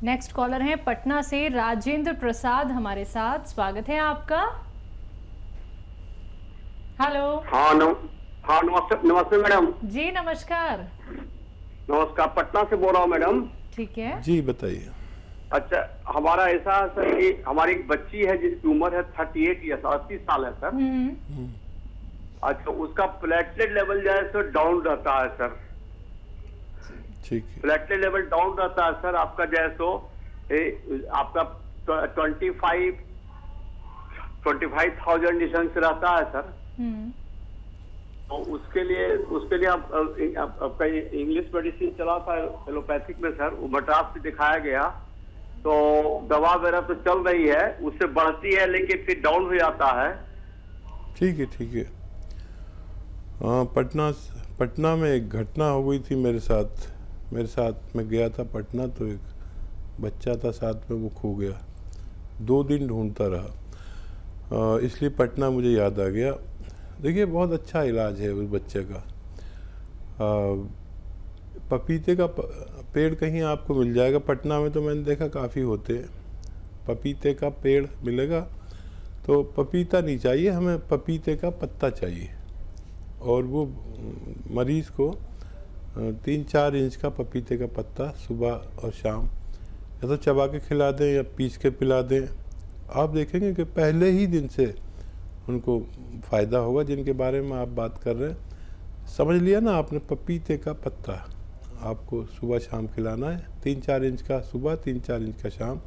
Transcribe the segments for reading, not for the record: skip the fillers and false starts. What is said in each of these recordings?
Next collar हैं पटना से राजेंद्र प्रसाद हमारे साथ, स्वागत है आपका। हेलो। हाँ नमस्ते नमस्ते मैडम। जी नमस्कार। नमस्कार, पटना से बोल रहा हूँ मैडम। ठीक है जी बताइए। अच्छा, हमारा ऐसा है सर कि हमारी एक बच्ची है जिसकी उम्र है 38 ईयर्स, 38 साल है सर। अच्छा, उसका प्लेटलेट लेवल जो है सर डाउन रहता है सर। ठीक है। प्लेटलेट लेवल डाउन रहता है सर आपका, जो है सो आपका 25,000 डिस्टेंस रहता है सर। तो उसके लिए आपका इंग्लिश मेडिसिन चला था एलोपैथिक में सर, वो मद्रास से दिखाया गया। तो दवा वगैरह तो चल रही है, उससे बढ़ती है लेकिन फिर डाउन हो जाता है। ठीक है ठीक है। हाँ, पटना में एक घटना हो गई थी मेरे साथ मैं गया था पटना, तो एक बच्चा था साथ में, वो खो गया। 2 दिन ढूंढता रहा, इसलिए पटना मुझे याद आ गया। देखिए, बहुत अच्छा इलाज है उस बच्चे का। पपीते का पेड़ कहीं आपको मिल जाएगा पटना में, तो मैंने देखा काफ़ी होते हैं। पपीते का पेड़ मिलेगा, तो पपीता नहीं चाहिए हमें, पपीते का पत्ता चाहिए। और वो मरीज़ को 3-4 इंच का पपीते का पत्ता सुबह और शाम या तो चबा के खिला दें या पीस के पिला दें। आप देखेंगे कि पहले ही दिन से उनको फ़ायदा होगा। जिनके बारे में आप बात कर रहे हैं, समझ लिया ना आपने, पपीते का पत्ता आपको सुबह शाम खिलाना है, 3-4 इंच का सुबह, 3-4 इंच का शाम।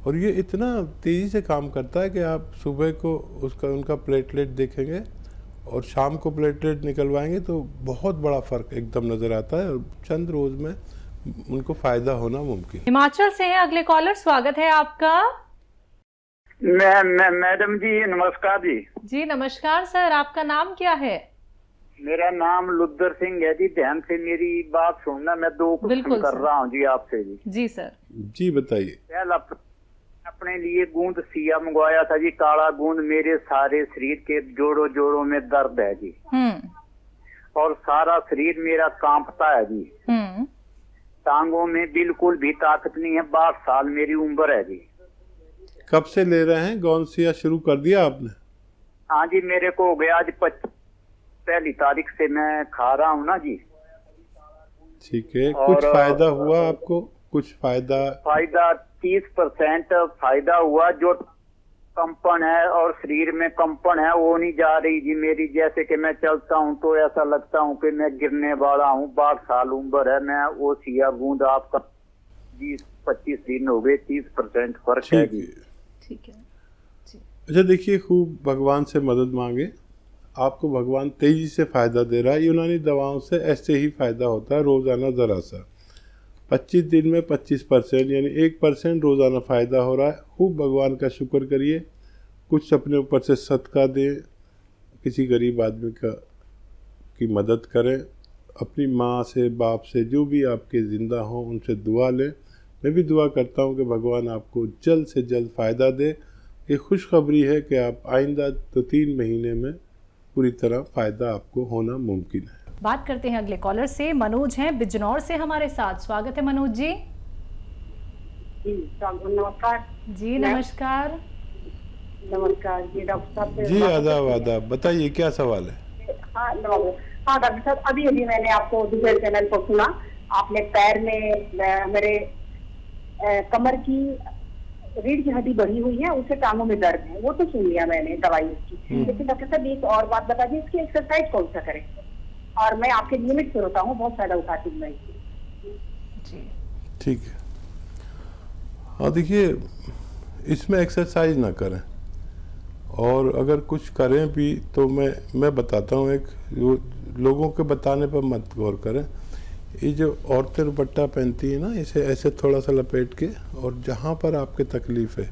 और ये इतना तेज़ी से काम करता है कि आप सुबह को उनका प्लेटलेट देखेंगे और शाम को प्लेटलेट निकलवाएंगे तो बहुत बड़ा फ़र्क एकदम नज़र आता है, और चंद रोज़ में उनको फ़ायदा होना मुमकिन। हिमाचल से हैं अगले कॉलर, स्वागत है आपका। मैडम जी नमस्कार जी। जी नमस्कार सर, आपका नाम क्या है? मेरा नाम लुद्दर सिंह है जी। ध्यान से मेरी बात सुनना, मैं 2 क्वेश्चन कर रहा हूँ जी आपसे जी। जी सर। जी बताइए। पहला, अपने लिए गूंद सिया मंगवाया था जी, काला गूंद। मेरे सारे शरीर के जोड़ों में दर्द है जी, और सारा शरीर मेरा कांपता है जी। टांगों में बिल्कुल भी ताकत नहीं है। 62 साल मेरी उम्र है जी। कब से ले रहे हैं? गौनसिया शुरू कर दिया आपने? हाँ जी, मेरे को हो गया आज 1 तारीख से मैं खा रहा हूँ ना जी। ठीक है, कुछ फायदा हुआ आपको? कुछ फायदा 30% फायदा हुआ। जो कंपन है और शरीर में कंपन है वो नहीं जा रही जी मेरी। जैसे कि मैं चलता हूँ तो ऐसा लगता हूँ कि मैं गिरने वाला हूँ। 62 साल उम्र है। मैं वो सिया गूंद आपका 20-25 दिन हो गए, 30% फर्क है जी। ठीक है। अच्छा देखिए, खूब भगवान से मदद मांगे। आपको भगवान तेजी से फ़ायदा दे रहा है। यूनानी दवाओं से ऐसे ही फ़ायदा होता है, रोज़ाना ज़रा सा। 25 दिन में 25% यानी 1% रोज़ाना फ़ायदा हो रहा है। खूब भगवान का शुक्र करिए। कुछ अपने ऊपर से सदका दें, किसी गरीब आदमी की मदद करें। अपनी माँ से, बाप से, जो भी आपके ज़िंदा हों, उनसे दुआ लें। मैं भी दुआ करता हूँ कि भगवान आपको जल्द से जल्द फ़ायदा दे। ये खुशखबरी है कि आप आइंदा तो 3 महीने में पूरी तरह फ़ायदा आपको होना मुमकिन है। बात करते हैं अगले कॉलर से। मनोज हैं बिजनौर से हमारे साथ, स्वागत है मनोज जी। नमस्कार जी नमस्कार। नमस्कार जी डॉक्टर साहब। जी आदाब, बताइए क्या सवाल है? हाँ डॉक्टर साहब, अभी मैंने आपको दूसरे चैनल पर सुना। आपने पैर में मेरे कमर की रीढ़ की हड्डी बढ़ी हुई है, उससे टांगों में दर्द है, वो तो सुन लिया मैंने दवाई उसकी। लेकिन डॉक्टर साहब एक और बात बता दी, इसकी एक्सरसाइज कौन सा करें? और मैं आपके लिमिट से होता हूँ, बहुत फायदा उठाती हूँ मैं इसकी। ठीक है। हाँ देखिए, इसमें एक्सरसाइज ना करें, और अगर कुछ करें भी तो मैं बताता हूँ। एक लोगों के बताने पर मत गौर करें। ये जो औरतें दुपट्टा पहनती हैं ना, इसे ऐसे थोड़ा सा लपेट के, और जहाँ पर आपके तकलीफ़ है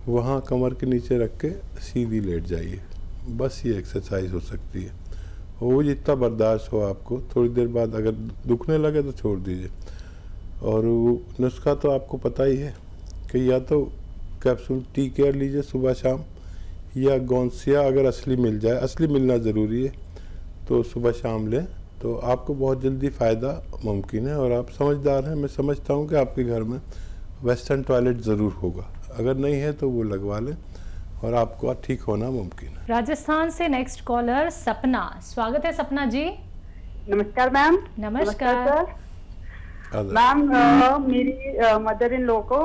वहाँ कमर के नीचे रख के सीधी लेट जाइए। बस ये एक्सरसाइज हो सकती है। वो जितना बर्दाश्त हो आपको, थोड़ी देर बाद अगर दुखने लगे तो छोड़ दीजिए। और वो नुस्खा तो आपको पता ही है कि या तो कैप्सूल टी केयर लीजिए सुबह शाम, या गौनसिया अगर असली मिल जाए, असली मिलना ज़रूरी है, तो सुबह शाम लें तो आपको बहुत जल्दी फ़ायदा मुमकिन है। और आप समझदार हैं, मैं समझता हूँ कि आपके घर में वेस्टर्न टॉयलेट ज़रूर होगा। अगर नहीं है तो वो लगवा लें और आपको ठीक होना मुमकिन है। राजस्थान से नेक्स्ट कॉलर सपना, स्वागत है सपना जी। नमस्कार मैम। नमस्कार सर। मैम मेरी मदर इन लॉ को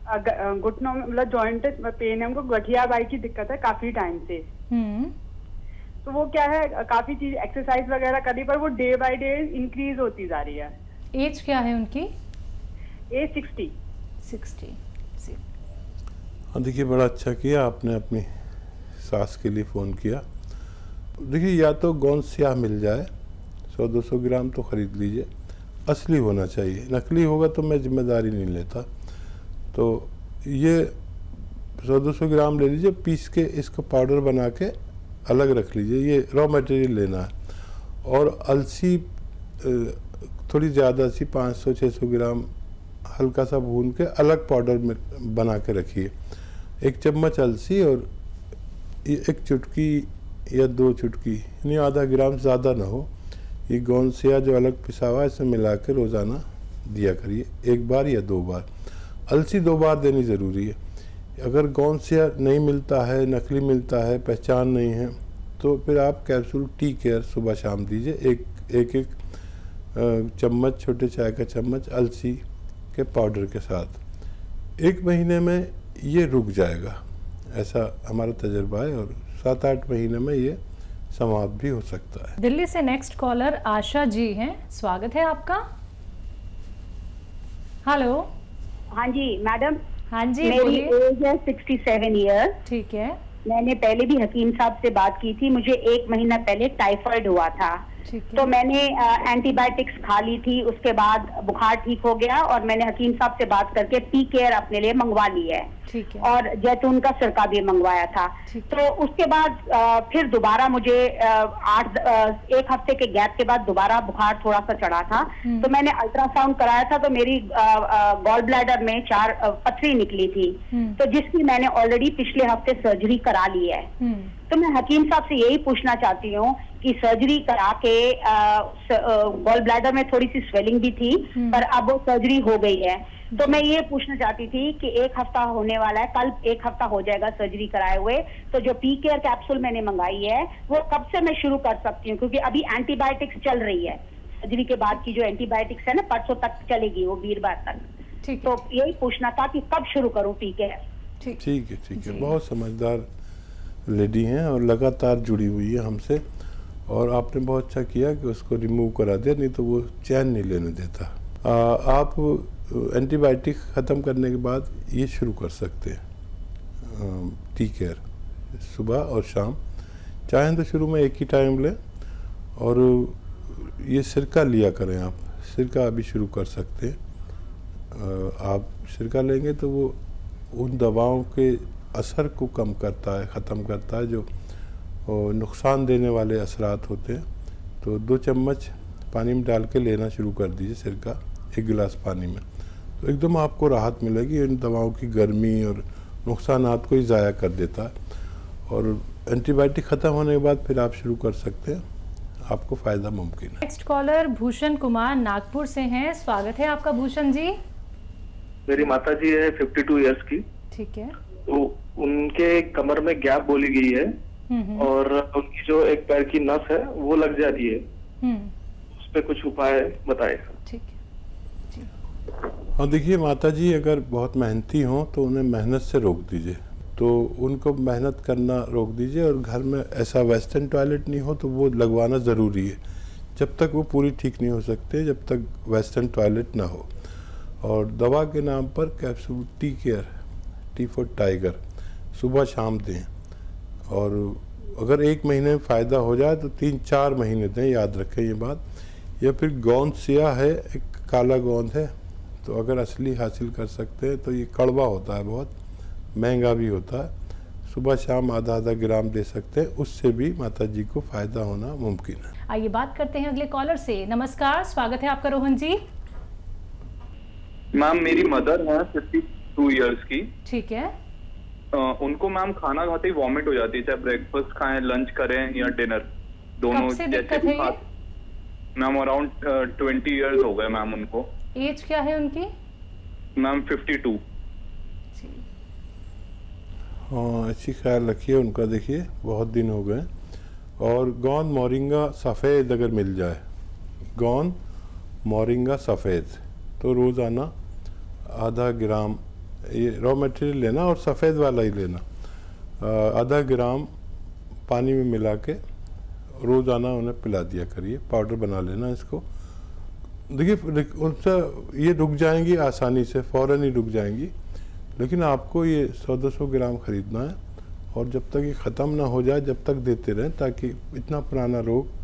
घुटनों में मतलब जॉइंट पेन है, उनको गठिया बाई की दिक्कत है काफी टाइम से। तो वो क्या है, काफी चीज एक्सरसाइज वगैरह करी पर वो डे बाय डे इंक्रीज होती जा रही है। एज क्या है उनकी? एज 60। हाँ देखिए, बड़ा अच्छा किया आपने अपनी सास के लिए फ़ोन किया। देखिए, या तो गोंद स्याह मिल जाए 100-200 ग्राम तो ख़रीद लीजिए, असली होना चाहिए। नकली होगा तो मैं जिम्मेदारी नहीं लेता। तो ये 100-200 ग्राम ले लीजिए, पीस के इसको पाउडर बना के अलग रख लीजिए। ये रॉ मटेरियल लेना है। और अलसी थोड़ी ज़्यादा सी 500-600 ग्राम हल्का सा भून के अलग पाउडर में बना के रखिए। 1 चम्मच अलसी और 1 चुटकी या 2 चुटकी, यानी आधा ग्राम, ज़्यादा ना हो, ये गोंद स्याह जो अलग पिसा हुआ है इसे मिला के रोज़ाना दिया करिए, 1 बार या 2 बार। अलसी 2 बार देनी ज़रूरी है। अगर गोंद स्याह नहीं मिलता है, नकली मिलता है, पहचान नहीं है, तो फिर आप कैप्सूल टी केयर सुबह शाम दीजिए, एक चम्मच, छोटे चाय का चम्मच अलसी के पाउडर के साथ। 1 महीने में ये रुक जाएगा, ऐसा हमारा तजर्बा है, और 7-8 महीने में ये समाप्त भी हो सकता है। दिल्ली से नेक्स्ट कॉलर आशा जी हैं, स्वागत है आपका। हेलो। हाँ जी मैडम। हाँ जी, मेरी बोलिए। एज है 67 ईयर। ठीक है। मैंने पहले भी हकीम साहब से बात की थी। मुझे 1 महीना पहले टाइफाइड हुआ था, तो मैंने एंटीबायोटिक्स खा ली थी। उसके बाद बुखार ठीक हो गया और मैंने हकीम साहब से बात करके पी केयर अपने लिए मंगवा ली है। ठीक है। और जैतून का सिरका भी मंगवाया था। तो उसके बाद फिर दोबारा मुझे 1 हफ्ते के गैप के बाद दोबारा बुखार थोड़ा सा चढ़ा था। तो मैंने अल्ट्रासाउंड कराया था, तो मेरी गॉल ब्लैडर में 4 पथरी निकली थी, तो जिसकी मैंने ऑलरेडी पिछले हफ्ते सर्जरी करा ली है। तो मैं हकीम साहब से यही पूछना चाहती हूँ कि सर्जरी करा के गॉल ब्लैडर में थोड़ी सी स्वेलिंग भी थी, पर अब वो सर्जरी हो गई है। तो मैं ये पूछना चाहती थी कि 1 हफ्ता होने वाला है, कल 1 हफ्ता हो जाएगा सर्जरी कराए हुए, तो जो पी केयर कैप्सूल मैंने मंगाई है वो कब से मैं शुरू कर सकती हूँ? क्योंकि अभी एंटीबायोटिक्स चल रही है, सर्जरी के बाद की जो एंटीबायोटिक्स है ना, परसों तक चलेगी, वो वीरवार तक। तो यही पूछना था कि कब शुरू करूँ पी केयर? ठीक है। बहुत समझदार लेडी हैं और लगातार जुड़ी हुई है हमसे, और आपने बहुत अच्छा किया कि उसको रिमूव करा दिया, नहीं तो वो चैन नहीं लेने देता। आप एंटीबायोटिक ख़त्म करने के बाद ये शुरू कर सकते हैं टी केयर, सुबह और शाम। चाहें तो शुरू में एक ही टाइम लें, और ये सिरका लिया करें। आप सिरका अभी शुरू कर सकते हैं। आप सिरका लेंगे तो वो उन दवाओं के असर को कम करता है, ख़त्म करता है, जो नुकसान देने वाले असरात होते हैं। तो 2 चम्मच पानी में डाल के लेना शुरू कर दीजिए सिरका, 1 गिलास पानी में, तो एकदम आपको राहत मिलेगी। इन दवाओं की गर्मी और नुकसानात को ही ज़ाया कर देता है। और एंटीबायोटिक ख़त्म होने के बाद फिर आप शुरू कर सकते हैं, आपको फ़ायदा मुमकिन है। नेक्स्ट कॉलर भूषण कुमार नागपुर से हैं, स्वागत है आपका भूषण जी। मेरी माता जी है 52 इयर्स की। ठीक है। तो उनके कमर में गैप बोली गई है, और उनकी जो एक पैर की नस है वो लग जाती है, उस पे कुछ उपाय बताए। ठीक है। हाँ देखिए, माता जी अगर बहुत मेहनती हों तो उन्हें मेहनत से रोक दीजिए, तो उनको मेहनत करना रोक दीजिए। और घर में ऐसा वेस्टर्न टॉयलेट नहीं हो तो वो लगवाना ज़रूरी है, जब तक वो पूरी ठीक नहीं हो सकते, जब तक वेस्टर्न टॉयलेट ना हो। और दवा के नाम पर capsule tea care, T for tiger, सुबह शाम दें। और अगर 1 महीने में फ़ायदा हो जाए तो 3-4 महीने दें, याद रखें ये बात। या फिर गोंद स्याह है, एक काला गोंद है, तो अगर असली हासिल कर सकते हैं तो ये कड़वा होता है, बहुत महंगा भी होता है। सुबह शाम आधा ग्राम दे सकते हैं, उससे भी माता जी को फ़ायदा होना मुमकिन है। आइए बात करते हैं अगले कॉलर से। नमस्कार, स्वागत है आपका रोहन जी। मैम मेरी मदर है 52 इयर्स की। ठीक है। उनको मैम खाना खाते ही वॉमिट हो जाती है, चाहे ब्रेकफास्ट खाएं, लंच करें या डिनर, दोनों। कब से दिक्कत है ये? मैम अराउंड 20 इयर्स हो गए मैम उनको। एज क्या है उनकी? मैम 52। हाँ, अच्छी ख्याल रखिए उनका। देखिए बहुत दिन हो गए। और गोंद मोरिंगा सफ़ेद अगर मिल जाए, गोंद मोरिंगा सफ़ेद, तो रोज़ाना आधा ग्राम ये रॉ मटेरियल लेना और सफ़ेद वाला ही लेना। आधा ग्राम पानी में मिला के रोज़ाना उन्हें पिला दिया करिए। पाउडर बना लेना इसको। देखिए उनसे ये रुक जाएंगी आसानी से, फ़ौरन ही रुक जाएंगी, लेकिन आपको ये 100-200 ग्राम ख़रीदना है और जब तक ये ख़त्म ना हो जाए जब तक देते रहें, ताकि इतना पुराना रोग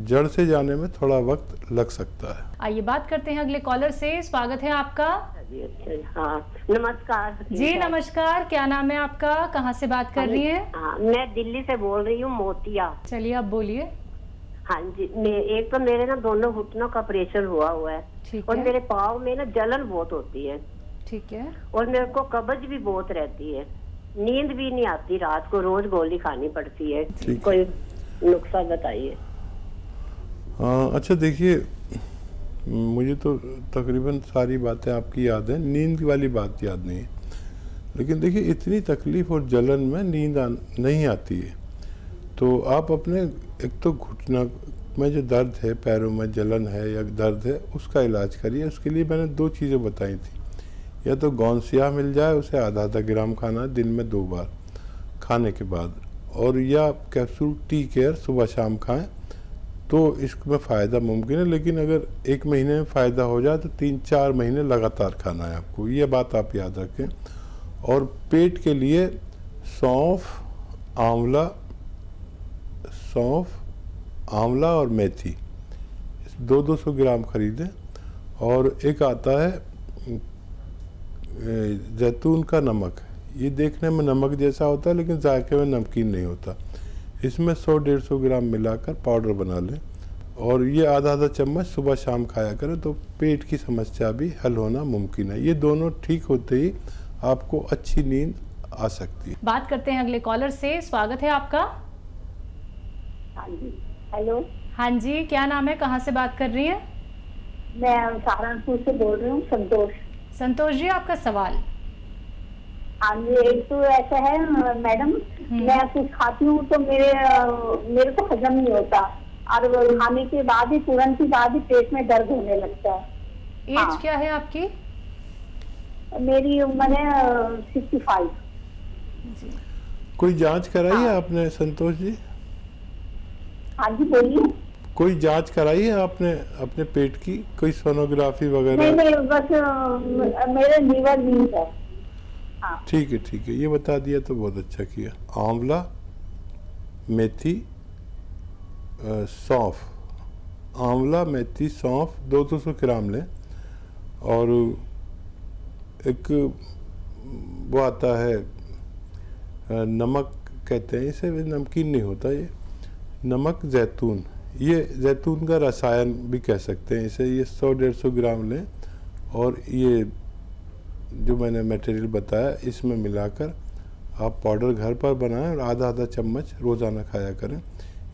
जड़ से जाने में थोड़ा वक्त लग सकता है। आइए बात करते हैं अगले कॉलर से। स्वागत है आपका। हाँ, नमस्कार जी नमस्कार, क्या नाम है आपका, कहाँ से बात कर रही हैं? हाँ, मैं दिल्ली से बोल रही हूँ, मोतिया। चलिए आप बोलिए। हाँ जी, एक तो मेरे ना दोनों घुटनों का ऑपरेशन हुआ है ठीक और है। मेरे पाँव में ना जलन बहुत होती है ठीक है। और मेरे को कब्ज भी बहुत रहती है, नींद भी नहीं आती रात को, रोज गोली खानी पड़ती है। कोई नुस्खा बताइए। हाँ अच्छा, देखिए मुझे तो तकरीबन सारी बातें आपकी याद है, नींद वाली बात याद नहीं है। लेकिन देखिए इतनी तकलीफ़ और जलन में नींद नहीं आती है, तो आप अपने एक तो घुटना में जो दर्द है, पैरों में जलन है या दर्द है, उसका इलाज करिए। उसके लिए मैंने 2 चीज़ें बताई थी। या तो गोंद स्याह मिल जाए, उसे आधा ग्राम खाना है दिन में 2 बार खाने के बाद, और या कैप्सूल टी केयर सुबह शाम खाएं, तो इसमें फ़ायदा मुमकिन है। लेकिन अगर 1 महीने में फ़ायदा हो जाए तो 3-4 महीने लगातार खाना है आपको, ये बात आप याद रखें। और पेट के लिए सौंफ, आंवला और मेथी 200 ग्राम खरीदें। और एक आता है जैतून का नमक, ये देखने में नमक जैसा होता है लेकिन जायके में नमकीन नहीं होता। इसमें 100-150 ग्राम मिलाकर पाउडर बना लें और ये आधा चम्मच सुबह शाम खाया करें, तो पेट की समस्या भी हल होना मुमकिन है। ये दोनों ठीक होते ही आपको अच्छी नींद आ सकती है। बात करते हैं अगले कॉलर से। स्वागत है आपका। हाँ जी, हेलो। हाँ जी, क्या नाम है, कहाँ से बात कर रही हैं? मैं सहारनपुर से बोल रही हूँ, संतोष। संतोष जी, आपका सवाल। हाँ जी, एक तो ऐसा है मैडम, मैं कुछ खाती हूँ तो मेरे को हजम नहीं होता, और खाने के बाद ही तुरंत ही बाद ही पेट में दर्द होने लगता है। एज क्या है आपकी? मेरी उम्र है 65। कोई जांच कराई है आपने संतोष जी? हाँ जी बोलिए। कोई जांच कराई है आपने अपने पेट की, कोई सोनोग्राफी वगैरह? नहीं, बस मेरे लीवर वीक है। हाँ। ठीक है, ये बता दिया तो बहुत अच्छा किया। आंवला, मेथी, सौंफ, आंवला, मेथी, सौंफ 200 ग्राम लें। और एक वो आता है नमक कहते हैं इसे, नमकीन नहीं होता ये, नमक जैतून, ये जैतून का रसायन भी कह सकते हैं इसे। ये 100-150 ग्राम लें और ये जो मैंने मटेरियल बताया इसमें मिलाकर आप पाउडर घर पर बनाएं और आधा चम्मच रोज़ाना खाया करें।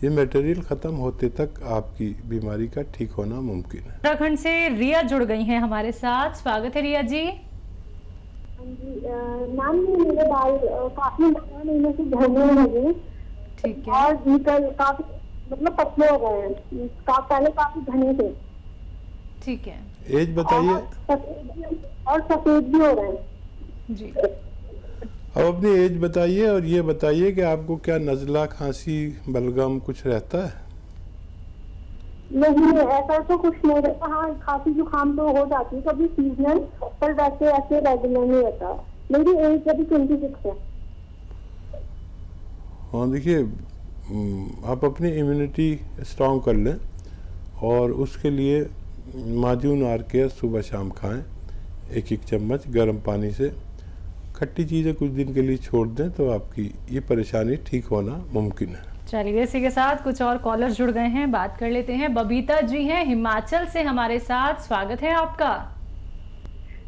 ये मटेरियल ख़त्म होते तक आपकी बीमारी का ठीक होना मुमकिन है। उत्तराखंड से रिया जुड़ गई हैं हमारे साथ। स्वागत है रिया जी। मैम, मेरे बाल काफी महीने से झड़ने लगे। ठीक है। और निकल काफी मतलब पतले हो गए हैं, पहले काफी घने थे। ठीक है। एज बताइए। और सफेद भी हो रहे हैं जी। अब अपनी एज बताइए और ये बताइए कि आपको क्या नज़ला, खांसी, बलगम कुछ रहता है? नहीं, ऐसा तो कुछ नहीं रहता। हाँ, खांसी जुकाम तो हो जाती है कभी सीजनल, पर वैसे ऐसे रेगुलर नहीं रहता। मेरी एज अभी 26 है। हाँ देखिए, आप अपनी इम्यूनिटी स्ट्रॉन्ग कर लें और उसके लिए माजून आर केयर सुबह शाम खाएं 1-1 चम्मच गर्म पानी से। खट्टी चीज़ें कुछ दिन के लिए छोड़ दें तो आपकी ये परेशानी ठीक होना मुमकिन है। चलिए, इसी के साथ कुछ और कॉलर्स जुड़ गए हैं, बात कर लेते हैं। बबीता जी हैं हिमाचल से हमारे साथ। स्वागत है आपका।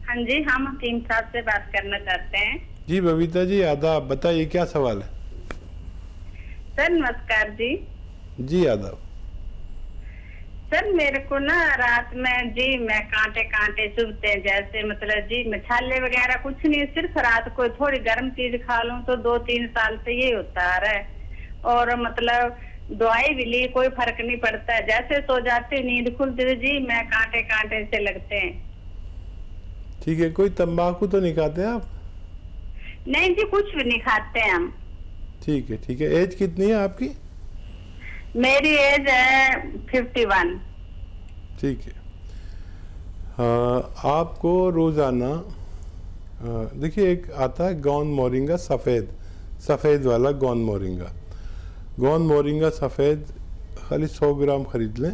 हाँ जी, हम हकीम साहब से बात करना चाहते हैं। जी बबीता जी, आदाब, बताइए क्या सवाल है? सर नमस्कार जी। जी आदाब। सर मेरे को ना रात में जी मैं कांटे कांटे चुभते हैं, जैसे मतलब जी मैं छाले वगैरह कुछ नहीं, सिर्फ रात को थोड़ी गर्म चीज खा लूं तो 2-3 साल से ये होता आ रहा है। और मतलब दवाई भी ली, कोई फर्क नहीं पड़ता है। जैसे सो जाते नींद खुलती है जी मैं कांटे कांटे से लगते हैं। ठीक है, कोई तंबाकू तो नहीं खाते आप? नहीं जी कुछ भी नहीं खाते हैं हम। ठीक है ठीक है। एज कितनी है आपकी? मेरी एज है 51। ठीक है। आपको रोज़ाना देखिए एक आता है गौन मोरिंगा सफ़ेद वाला गौन मोरिंगा सफ़ेद खाली 100 ग्राम ख़रीद लें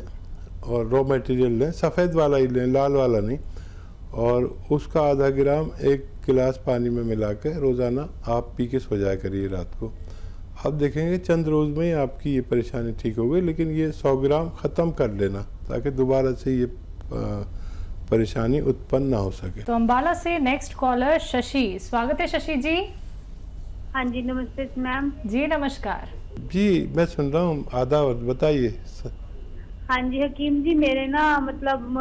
और रॉ मटेरियल लें, सफ़ेद वाला ही लें, लाल वाला नहीं। और उसका आधा ग्राम 1 गिलास पानी में मिला के रोज़ाना आप पी के सो जाया करिए रात को। आप देखेंगे चंद रोज़ में ही आपकी ये परेशानी ठीक हो गई, लेकिन ये 100 ग्राम ख़त्म कर लेना ताकि दोबारा से ये परेशानी उत्पन्न ना हो सके। तो अम्बाला से नेक्स्ट कॉलर शशि, स्वागत है शशि जी। हाँ जी नमस्ते मैम। जी नमस्कार जी, मैं सुन रहा हूँ, आधा बताइए। हाँ जी हकीम जी, मेरे ना मतलब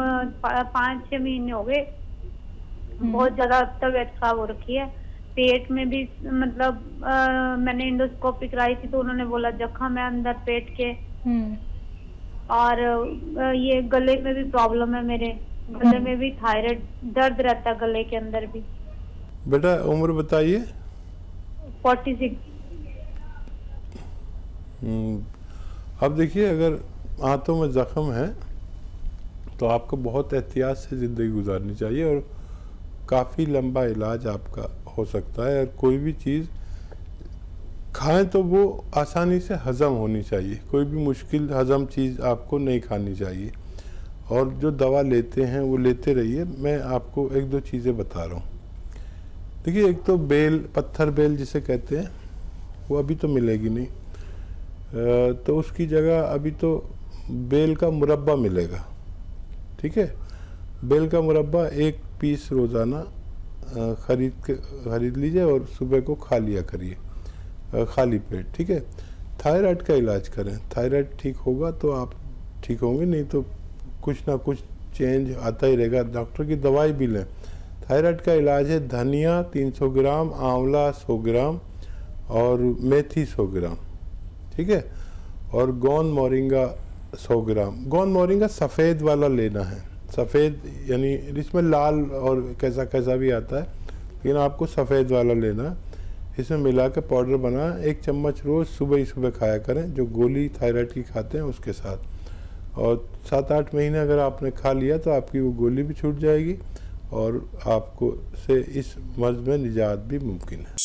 5-6 महीने हो गए, बहुत ज्यादा तबीयत खराब हो रखी है। पेट में भी मतलब मैंने इंडोस्कोपी कराई थी तो उन्होंने बोला जख्म है अंदर पेट के। और ये गले में भी प्रॉब्लम है, मेरे गले में भी थायराइड दर्द रहता है गले के अंदर भी। बेटा उम्र बताइए। 46। अब देखिए अगर आंतों में जख्म है तो आपको बहुत एहतियात से ज़िंदगी गुजारनी चाहिए और काफ़ी लंबा इलाज आपका हो सकता है। और कोई भी चीज़ खाएं तो वो आसानी से हज़म होनी चाहिए, कोई भी मुश्किल हज़म चीज़ आपको नहीं खानी चाहिए। और जो दवा लेते हैं वो लेते रहिए। मैं आपको 1-2 चीज़ें बता रहा हूँ। देखिए एक तो बेल, पत्थर बेल जिसे कहते हैं, वो अभी तो मिलेगी नहीं, तो उसकी जगह अभी तो बेल का मुरब्बा मिलेगा। ठीक है, बेल का मुरब्बा 1 पीस रोज़ाना खरीद लीजिए और सुबह को खा लिया करिए खाली पेट। ठीक है। थायराइड का इलाज करें, थायराइड ठीक होगा तो आप ठीक होंगे, नहीं तो कुछ ना कुछ चेंज आता ही रहेगा। डॉक्टर की दवाई भी लें। थायराइड का इलाज है धनिया 300 ग्राम, आंवला 100 ग्राम और मेथी 100 ग्राम। ठीक है। और गौन मोरिंगा 100 ग्राम। गौन मोरिंगा सफ़ेद वाला लेना है, सफ़ेद यानी इसमें लाल और कैसा भी आता है, लेकिन आपको सफ़ेद वाला लेना है। इसमें मिला के पाउडर बना 1 चम्मच रोज़ सुबह ही सुबह खाया करें, जो गोली थायराइड की खाते हैं उसके साथ। और 7-8 महीने अगर आपने खा लिया तो आपकी वो गोली भी छूट जाएगी और आपको से इस मर्ज़ में निजात भी मुमकिन है।